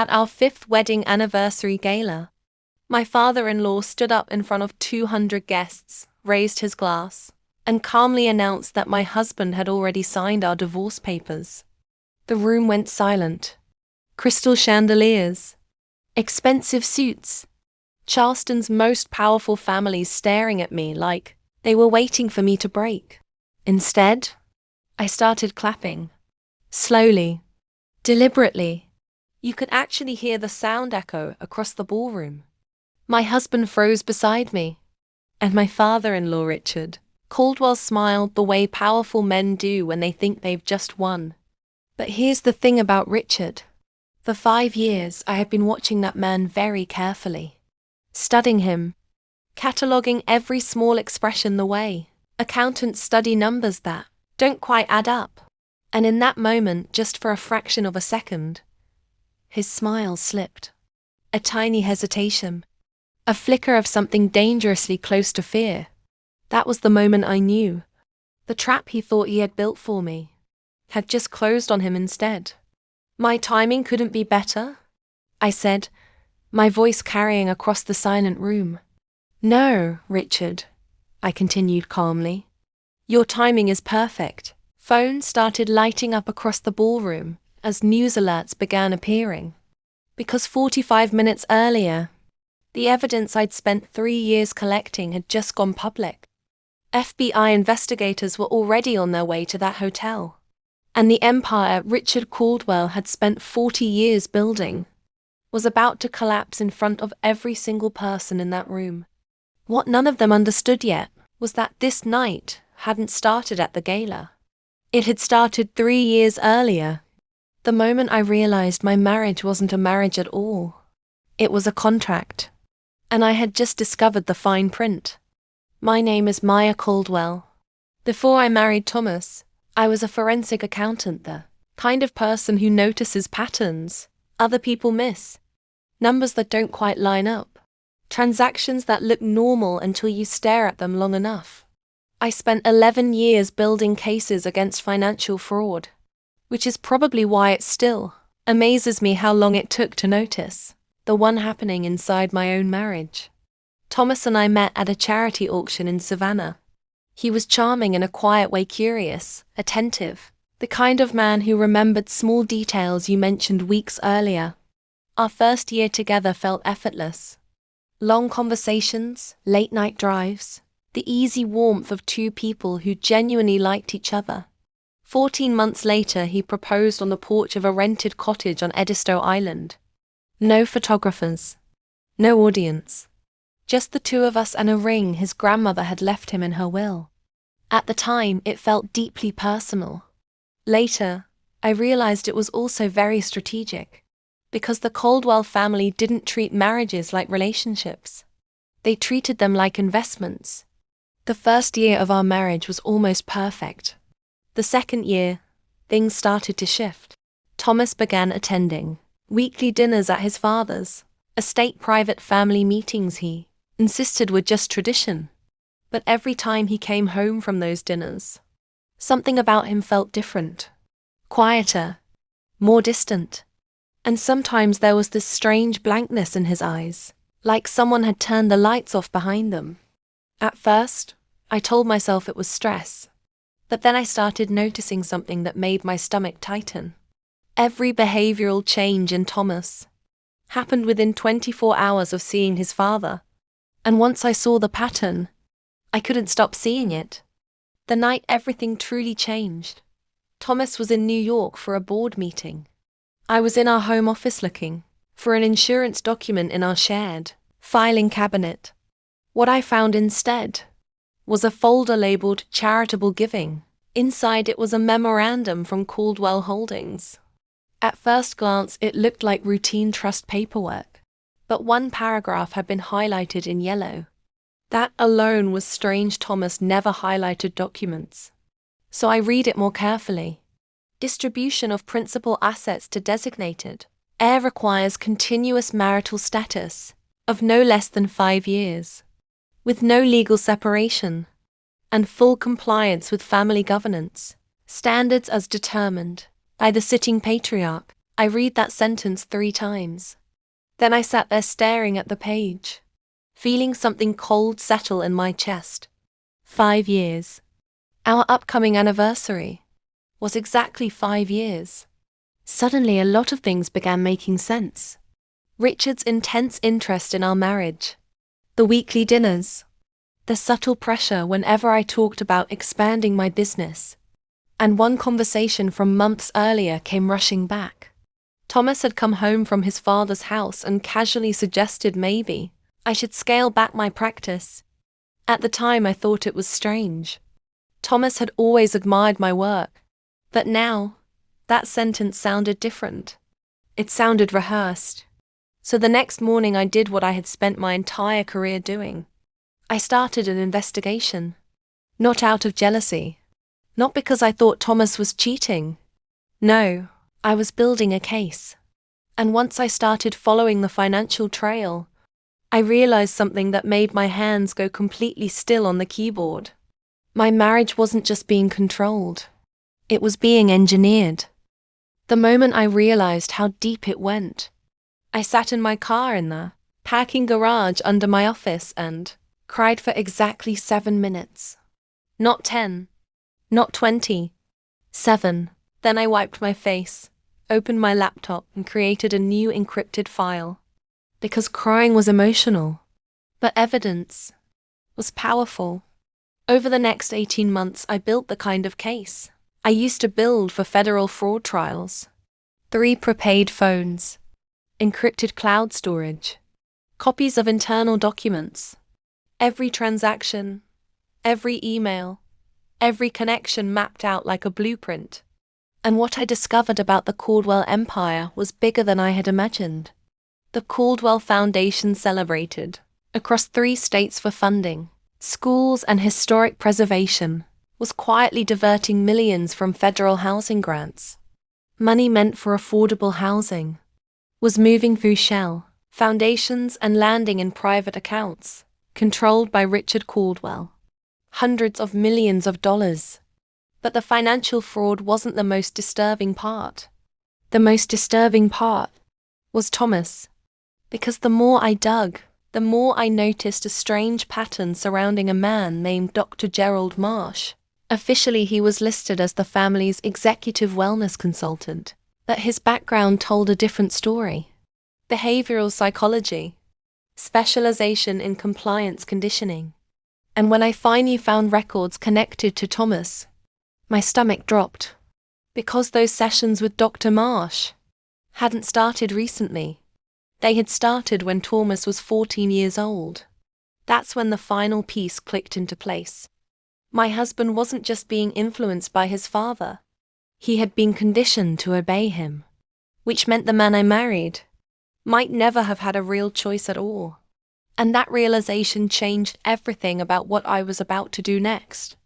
At our 5th wedding anniversary gala, my father-in-law stood up in front of 200 guests, raised his glass, and calmly announced that my husband had already signed our divorce papers. The room went silent. Crystal chandeliers, expensive suits, Charleston's most powerful families staring at me like they were waiting for me to break. Instead, I started clapping. Slowly, deliberately. You could actually hear the sound echo across the ballroom. My husband froze beside me, and my father-in-law, Richard Caldwell, smiled the way powerful men do when they think they've just won. But here's the thing about Richard. For 5 years, I have been watching that man very carefully, studying him, cataloging every small expression the way accountants study numbers that don't quite add up. And in that moment, just for a fraction of a second, his smile slipped. A tiny hesitation. A flicker of something dangerously close to fear. That was the moment I knew. The trap he thought he had built for me had just closed on him instead. My timing couldn't be better, I said, my voice carrying across the silent room. No, Richard, I continued calmly. Your timing is perfect. Phones started lighting up across the ballroom as news alerts began appearing. Because 45 minutes earlier, the evidence I'd spent 3 years collecting had just gone public. FBI investigators were already on their way to that hotel. And the empire Richard Caldwell had spent 40 years building was about to collapse in front of every single person in that room. What none of them understood yet was that this night hadn't started at the gala. It had started 3 years earlier, the moment I realized my marriage wasn't a marriage at all. It was a contract. And I had just discovered the fine print. My name is Maya Caldwell. Before I married Thomas, I was a forensic accountant, the kind of person who notices patterns other people miss, numbers that don't quite line up, transactions that look normal until you stare at them long enough. I spent 11 years building cases against financial fraud, which is probably why it still amazes me how long it took to notice the one happening inside my own marriage. Thomas and I met at a charity auction in Savannah. He was charming in a quiet way, curious, attentive, the kind of man who remembered small details you mentioned weeks earlier. Our first year together felt effortless. Long conversations, late-night drives, the easy warmth of two people who genuinely liked each other. 14 months later, he proposed on the porch of a rented cottage on Edisto Island. No photographers, no audience. Just the two of us and a ring his grandmother had left him in her will. At the time, it felt deeply personal. Later, I realized it was also very strategic, because the Caldwell family didn't treat marriages like relationships. They treated them like investments. The first year of our marriage was almost perfect. The second year, things started to shift. Thomas began attending weekly dinners at his father's, estate private family meetings he insisted were just tradition. But every time he came home from those dinners, something about him felt different, quieter, more distant. And sometimes there was this strange blankness in his eyes, like someone had turned the lights off behind them. At first, I told myself it was stress, but then I started noticing something that made my stomach tighten. Every behavioral change in Thomas happened within 24 hours of seeing his father, and once I saw the pattern, I couldn't stop seeing it. The night everything truly changed, Thomas was in New York for a board meeting. I was in our home office looking for an insurance document in our shared filing cabinet. What I found instead was a folder labeled Charitable Giving. Inside it was a memorandum from Caldwell Holdings. At first glance, it looked like routine trust paperwork, but one paragraph had been highlighted in yellow. That alone was strange. Thomas never highlighted documents. So I read it more carefully. Distribution of principal assets to designated heir requires continuous marital status of no less than 5 years, with no legal separation, and full compliance with family governance standards as determined by the sitting patriarch. I read that sentence 3 times. Then I sat there staring at the page, feeling something cold settle in my chest. 5 years. Our upcoming anniversary was exactly 5 years. Suddenly a lot of things began making sense. Richard's intense interest in our marriage, the weekly dinners, the subtle pressure whenever I talked about expanding my business, and one conversation from months earlier came rushing back. Thomas had come home from his father's house and casually suggested maybe I should scale back my practice. At the time I thought it was strange. Thomas had always admired my work, but now, that sentence sounded different. It sounded rehearsed. So the next morning I did what I had spent my entire career doing. I started an investigation. Not out of jealousy. Not because I thought Thomas was cheating. No, I was building a case. And once I started following the financial trail, I realized something that made my hands go completely still on the keyboard. My marriage wasn't just being controlled. It was being engineered. The moment I realized how deep it went, I sat in my car in the parking garage under my office and cried for exactly 7 minutes. Not 10. Not 20. 7. Then I wiped my face, opened my laptop and created a new encrypted file. Because crying was emotional, but evidence was powerful. Over the next 18 months I built the kind of case I used to build for federal fraud trials. 3 prepaid phones, encrypted cloud storage, copies of internal documents, every transaction, every email, every connection mapped out like a blueprint. And what I discovered about the Caldwell empire was bigger than I had imagined. The Caldwell Foundation celebrated across 3 states for funding, schools and historic preservation, was quietly diverting millions from federal housing grants. Money meant for affordable housing was moving through shell foundations and landing in private accounts, controlled by Richard Caldwell. Hundreds of millions of dollars. But the financial fraud wasn't the most disturbing part. The most disturbing part was Thomas. Because the more I dug, the more I noticed a strange pattern surrounding a man named Dr. Gerald Marsh. Officially he was listed as the family's executive wellness consultant, but his background told a different story. Behavioral psychology, specialization in compliance conditioning. And when I finally found records connected to Thomas, my stomach dropped. Because those sessions with Dr. Marsh hadn't started recently. They had started when Thomas was 14 years old. That's when the final piece clicked into place. My husband wasn't just being influenced by his father. He had been conditioned to obey him, which meant the man I married might never have had a real choice at all. And that realization changed everything about what I was about to do next.